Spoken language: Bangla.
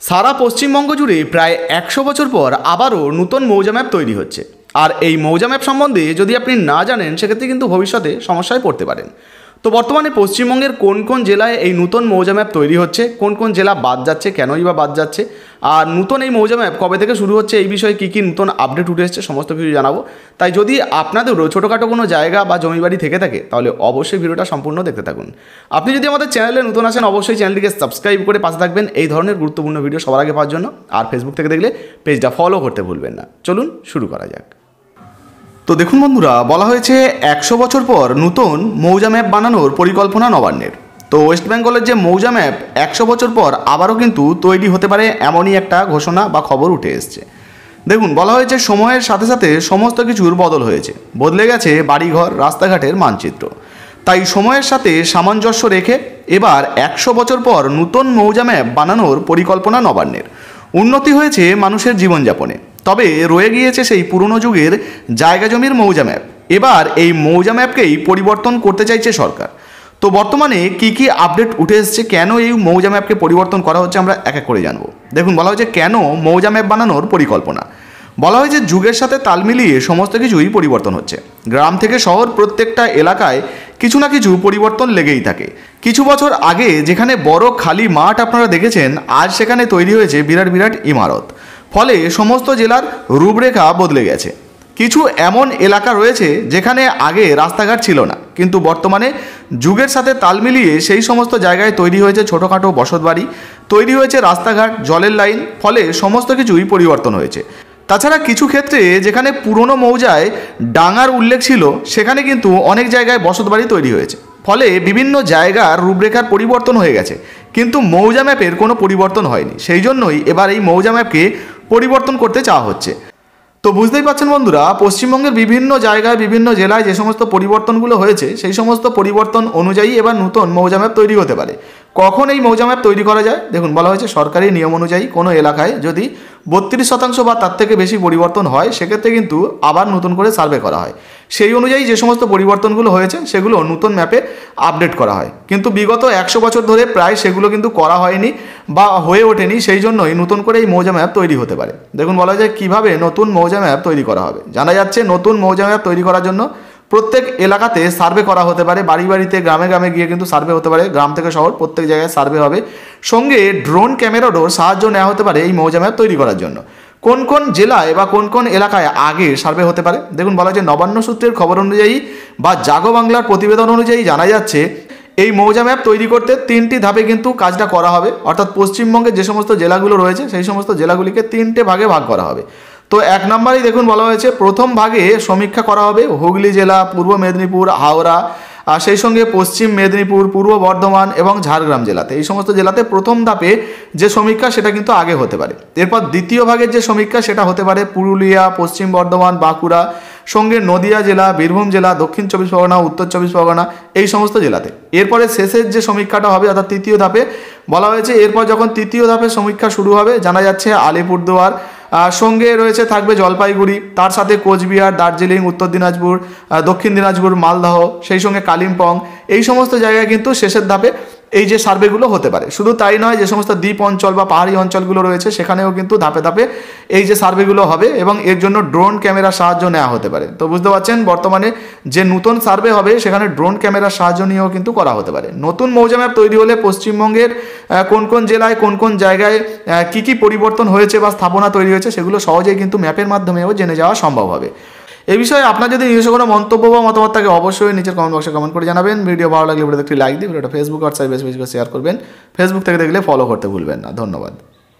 সারা পশ্চিমবঙ্গ জুড়ে প্রায় 100 বছর পর আবারও নতুন মৌজা ম্যাপ তৈরি হচ্ছে। আর এই মৌজা ম্যাপ সম্বন্ধে যদি আপনি না জানেন সেক্ষেত্রে কিন্তু ভবিষ্যতে সমস্যায় পড়তে পারেন। তো বর্তমানে পশ্চিমবঙ্গের কোন কোন জেলায় এই নতুন মৌজা ম্যাপ তৈরি হচ্ছে, কোন কোন জেলা বাদ যাচ্ছে, কেনই বা বাদ যাচ্ছে, আর নতুন এই মৌজা ম্যাপ কবে থেকে শুরু হচ্ছে, এই বিষয়ে কী কী নতুন আপডেট উঠে এসেছে সমস্ত কিছু জানাবো। তাই যদি আপনাদেরও ছোটোখাটো কোনো জায়গা বা জমি বাড়ি থেকে থাকে তাহলে অবশ্যই ভিডিওটা সম্পূর্ণ দেখতে থাকুন। আপনি যদি আমাদের চ্যানেলে নতুন আসেন অবশ্যই চ্যানেলটিকে সাবস্ক্রাইব করে পাশে থাকবেন এই ধরনের গুরুত্বপূর্ণ ভিডিও সবার আগে পাওয়ার জন্য। আর ফেসবুক থেকে দেখলে পেজটা ফলো করতে ভুলবেন না। চলুন শুরু করা যাক। তো দেখুন বন্ধুরা, বলা হয়েছে 100 বছর পর নতুন মৌজা ম্যাপ বানানোর পরিকল্পনা নবান্নের। তো ওয়েস্ট বেঙ্গলের যে মৌজা ম্যাপ 100 বছর পর আবারও কিন্তু তৈরি হতে পারে এমনই একটা ঘোষণা বা খবর উঠে এসছে। দেখুন, বলা হয়েছে সময়ের সাথে সাথে সমস্ত কিছুর বদল হয়েছে, বদলে গেছে বাড়িঘর, রাস্তাঘাটের মানচিত্র। তাই সময়ের সাথে সামঞ্জস্য রেখে এবার 100 বছর পর নতুন মৌজা ম্যাপ বানানোর পরিকল্পনা নবান্নের। উন্নতি হয়েছে মানুষের জীবনযাপনে, তবে রয়ে গিয়েছে সেই পুরনো যুগের জায়গা জমির মৌজা ম্যাপ। এবার এই মৌজা ম্যাপকেই পরিবর্তন করতে চাইছে সরকার। তো বর্তমানে কি কি আপডেট উঠে এসছে, কেন এই মৌজা ম্যাপকে পরিবর্তন করা হচ্ছে, আমরা এক এক করে জানবো। দেখুন, বলা হয়েছে কেন মৌজা ম্যাপ বানানোর পরিকল্পনা। বলা হয়েছে যুগের সাথে তাল মিলিয়ে সমস্ত কিছুই পরিবর্তন হচ্ছে। গ্রাম থেকে শহর প্রত্যেকটা এলাকায় কিছু না কিছু পরিবর্তন লেগেই থাকে। কিছু বছর আগে যেখানে বড় খালি মাঠ আপনারা দেখেছেন, আজ সেখানে তৈরি হয়েছে বিরাট বিরাট ইমারত। ফলে সমস্ত জেলার রূপরেখা বদলে গেছে। কিছু এমন এলাকা রয়েছে যেখানে আগে রাস্তাঘাট ছিল না, কিন্তু বর্তমানে যুগের সাথে তাল মিলিয়ে সেই সমস্ত জায়গায় তৈরি হয়েছে ছোটোখাটো বসতবাড়ি, তৈরি হয়েছে রাস্তাঘাট, জলের লাইন। ফলে সমস্ত কিছুই পরিবর্তন হয়েছে। তাছাড়া কিছু ক্ষেত্রে যেখানে পুরনো মৌজায় ডাঙার উল্লেখ ছিল, সেখানে কিন্তু অনেক জায়গায় বসতবাড়ি তৈরি হয়েছে। ফলে বিভিন্ন জায়গার রূপরেখার পরিবর্তন হয়ে গেছে, কিন্তু মৌজা ম্যাপের কোনো পরিবর্তন হয়নি। সেই জন্যই এবার এই মৌজা ম্যাপকে পরিবর্তন করতে চাওয়া হচ্ছে। তো বুঝতেই পারছেন বন্ধুরা, পশ্চিমবঙ্গের বিভিন্ন জায়গায় বিভিন্ন জেলায় যে সমস্ত পরিবর্তনগুলো হয়েছে সেই সমস্ত পরিবর্তন অনুযায়ী এবার নতুন মৌজা ম্যাপ তৈরি হতে পারে। কখন এই মৌজা ম্যাপ তৈরি করা যায়? দেখুন, বলা হয়েছে সরকারি নিয়ম অনুযায়ী কোনো এলাকায় যদি 32% বা তার থেকে বেশি পরিবর্তন হয়, সেক্ষেত্রে কিন্তু আবার নতুন করে সার্ভে করা হয়। সেই অনুযায়ী যে সমস্ত পরিবর্তনগুলো হয়েছে সেগুলো নতুন ম্যাপে আপডেট করা হয়। কিন্তু বিগত 100 বছর ধরে প্রায় সেগুলো কিন্তু করা হয়নি বা হয়ে ওঠেনি। সেই জন্যই নতুন করে এই মৌজা ম্যাপ তৈরি হতে পারে। দেখুন, বলা যায় কীভাবে নতুন মৌজা ম্যাপ তৈরি করা হবে। জানা যাচ্ছে নতুন মৌজা ম্যাপ তৈরি করার জন্য প্রত্যেক এলাকাতে সার্ভে করা হতে পারে, বাড়ি বাড়িতে, গ্রামে গ্রামে গিয়ে কিন্তু সার্ভে হতে পারে। গ্রাম থেকে শহর প্রত্যেক জায়গায় সার্ভে হবে। সঙ্গে ড্রোন ক্যামেরারও সাহায্য নেওয়া হতে পারে এই মৌজা ম্যাপ তৈরি করার জন্য। কোন কোন জেলায় বা কোন কোন এলাকায় আগে সার্ভে হতে পারে? দেখুন, বলা যায় নবান্ন সূত্রের খবর অনুযায়ী বা জাগো বাংলার প্রতিবেদন অনুযায়ী জানা যাচ্ছে এই মৌজা ম্যাপ তৈরি করতে 3টি ধাপে কিন্তু কাজটা করা হবে। অর্থাৎ পশ্চিমবঙ্গের যে সমস্ত জেলাগুলো রয়েছে সেই সমস্ত জেলাগুলিকে 3টে ভাগে ভাগ করা হবে। তো 1 নম্বরেই দেখুন বলা হয়েছে প্রথম ভাগে সমীক্ষা করা হবে হুগলি জেলা, পূর্ব মেদিনীপুর, হাওড়া, আর সেই সঙ্গে পশ্চিম মেদিনীপুর, পূর্ব বর্ধমান এবং ঝাড়গ্রাম জেলাতে। এই সমস্ত জেলাতে প্রথম ধাপে যে সমীক্ষা সেটা কিন্তু আগে হতে পারে। এরপর দ্বিতীয় ভাগের যে সমীক্ষা সেটা হতে পারে পুরুলিয়া, পশ্চিম বর্ধমান, বাঁকুড়া, সঙ্গে নদিয়া জেলা, বীরভূম জেলা, দক্ষিণ 24 পরগনা, উত্তর 24 পরগনা, এই সমস্ত জেলাতে। এরপরে শেষের যে সমীক্ষাটা হবে অর্থাৎ তৃতীয় ধাপে বলা হয়েছে এরপর যখন তৃতীয় ধাপে সমীক্ষা শুরু হবে, জানা যাচ্ছে আলিপুরদুয়ার, সঙ্গে রয়েছে থাকবে জলপাইগুড়ি, তার সাথে কোচবিহার, দার্জিলিং, উত্তর দিনাজপুর, দক্ষিণ দিনাজপুর, মালদহ, সেই সঙ্গে কালিম্পং, এই সমস্ত জায়গায় কিন্তু শেষের ধাপে এই যে সার্ভেগুলো হতে পারে। শুধু তাই নয়, যে সমস্ত দ্বীপ অঞ্চল বা পাহাড়ি অঞ্চলগুলো রয়েছে সেখানেও কিন্তু ধাপে ধাপে এই যে সার্ভেগুলো হবে এবং এর জন্য ড্রোন ক্যামেরার সাহায্য নেওয়া হতে পারে। তো বুঝতে পারছেন বর্তমানে যে নতুন সার্ভে হবে সেখানে ড্রোন ক্যামেরার সাহায্য নিয়েও কিন্তু করা হতে পারে। নতুন মৌজা ম্যাপ তৈরি হলে পশ্চিমবঙ্গের কোন কোন জেলায় কোন কোন জায়গায় কী কী পরিবর্তন হয়েছে বা স্থাপনা তৈরি হয়েছে সেগুলো সহজেই কিন্তু ম্যাপের মাধ্যমেও জেনে যাওয়া সম্ভব হবে। এই বিষয়ে আপনার যদি নিজস্ব কোনো মন্তব্য বা মতামত থাকে অবশ্যই নিচের কমেন্ট বক্সে কমেন্ট করে জানাবেন। ভিডিও ভালো লাগলে ভিডিওতে একটি লাইক দিয়ে ভিডিওটা ফেসবুক হোয়াটসঅ্যাপে বেশি বেশি করে শেয়ার করবেন। ফেসবুক থেকে দেখলে ফলো করতে ভুলবেন না। ধন্যবাদ।